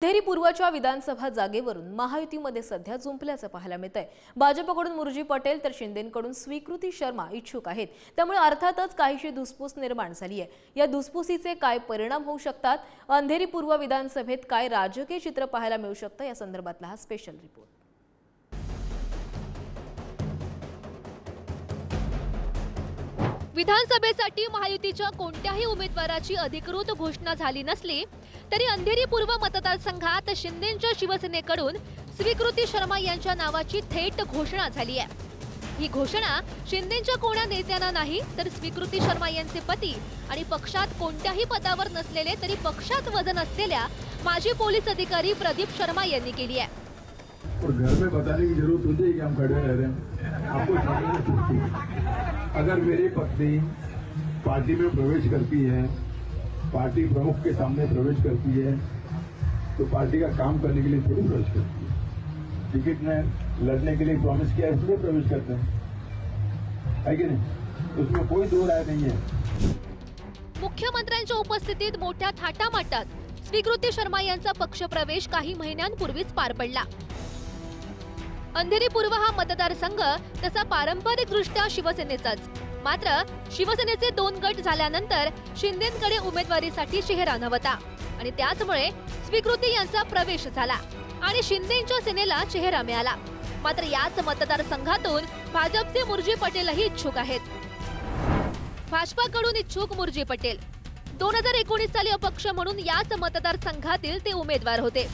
अंधेरी पूर्वच्या विधानसभा जागेवरून महायुतीमध्ये सध्या जुंपल्याचं पाहायला मिळतंय। भाजपकडून मुरजी पटेल तर शिंदेंकडून स्वीकृती शर्मा इच्छुक आहेत। त्यामुळे अर्थातच काहीशी धुसफूस निर्माण झाली आहे। या धुसफुसीचे काय परिणाम होऊ शकतात, अंधेरी पूर्व विधानसभेत काय राजकीय चित्र पाहायला मिळू शकतं, या संदर्भातला हा स्पेशल रिपोर्ट। विधानसभेसाठी महायुतीच्या कोणत्याही उमेदवाराची अधिकृत घोषणा झाली नसली तरी अंधेरी पूर्व मतदारसंघात शिंदेंच्या शिवसेनेकडून स्वीकृती शर्मा यांच्या नावाची थेट घोषणा झाली आहे। ही घोषणा शिंदेंच्या कोणा नेत्यांना नाही तर स्वीकृती शर्मा यांचे पती आणि पक्षात कोणत्याही पदावर नसलेले तरी पक्षात वजन असलेल्या माजी पोलीस अधिकारी प्रदीप शर्मा यांनी केली आहे। और घर में बताने की जरूरत होती है कि हम खड़े रह रहे हैं। आपको समझना चाहिए, अगर मेरी पत्नी पार्टी में प्रवेश करती है, पार्टी प्रमुख के सामने प्रवेश करती है, तो पार्टी का काम करने के लिए थोड़ी प्रवेश करती है। टिकट में लड़ने के लिए प्रॉमिस किया है इसलिए प्रवेश करते हैं, है कि नहीं? उसमें कोई दो राय नहीं है। मुख्यमंत्र्यांच्या उपस्थितीत मोठ्या थाटामाटात स्वीकृती शर्मा यांचा पक्ष प्रवेश काही महिन्यांपूर्वीच पार पडला। अंधेरी पूर्व हा मतदारसंघ तसा पारंपरिकदृष्ट्या शिवसेनेचाच, मात्र शिवसेनेचे 2 गट झाल्यानंतर शिंदेंकडे उमेदवारीसाठी चेहरा नव्हता आणि त्याचमुळे स्वीकृती यांचा प्रवेश झाला आणि शिंदेंच्या सेनेला चेहरा मिळाला। मात्र याच मतदारसंघातून भाजपचे मुरजी पटेलही इच्छुक आहेत। भाजपाकडून इच्छुक मुरजी पटेल 2019 साली अपक्ष म्हणून याच मतदारसंघातील ते उमेदवार होते।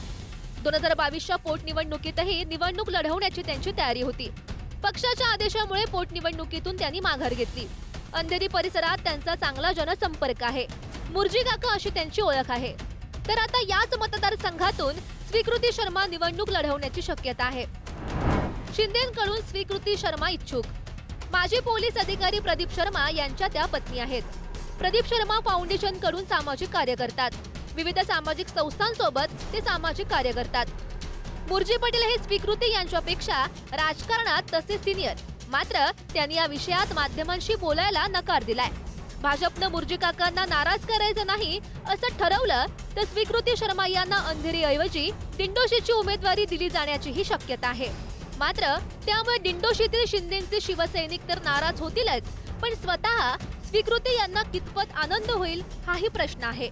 2022च्या पोटनिवडणुकीतही निवडणूक लढवण्याची त्यांची तयारी होती। पक्षाच्या आदेशामुळे पोटनिवडणुकीतून त्यांनी माघार घेतली। अंधेरी परिसरात त्यांचा चांगला जनसंपर्क आहे, मुरजी काका अशी त्यांची ओळख आहे। तर आता याच मतदारसंघातून स्वीकृती शर्मा निवडणूक लढवण्याची शक्यता आहे। शिंदेंकडून स्वीकृती शर्मा इच्छुक। माजी पोलीस अधिकारी प्रदीप शर्मा यांच्या त्या पत्नी आहेत। प्रदीप शर्मा फाउंडेशन कडून सामाजिक कार्य करतात। विविध सामाजिक संस्थांसोबत ते सामाजिक कार्य करतात। मुरजी पटेल हे स्वीकृती यांच्यापेक्षा राजकारणात तसे सिनियर, मात्र त्यांनी या विषयात माध्यमांशी बोलायला नकार दिलाय। भाजपनं मुरजी काकांना नाराज करायचं नाही असं ठरवलं तर स्वीकृती शर्मा यांना अंधेरीऐवजी दिंडोशीची उमेदवारी दिली जाण्याचीही शक्यता आहे। मात्र त्यामुळे दिंडोशीतील शिंदेंचे शिवसैनिक तर नाराज होतीलच, पण स्वतः स्वीकृती यांना कितपत आनंद होईल हाही प्रश्न आहे।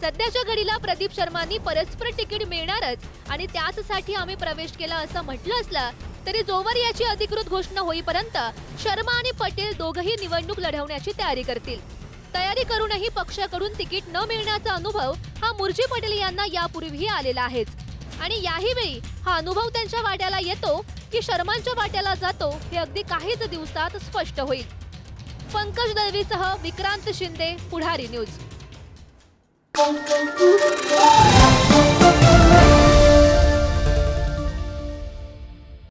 सध्याच्या घडीला प्रदीप शर्मांनी परस्पर तिकीट मिळणारच आणि त्याचसाठी आम्ही प्रवेश केला असं म्हटलं असलं तरी जोवर याची अधिकृत घोषणा होईपर्यंत शर्मा आणि पटेल दोघंही निवडणूक लढवण्याची तयारी करतील। तयारी करूनही पक्षाकडून तिकीट न मिळण्याचा अनुभव हा मुरजी पटेल यांना यापूर्वीही आलेला आहेच आणि याही वेळी हा अनुभव त्यांच्या वाट्याला येतो की शर्मांच्या वाट्याला जातो हे अगदी काहीच दिवसात स्पष्ट होईल। पंकज दळवीसह विक्रांत शिंदे, पुढारी न्यूज।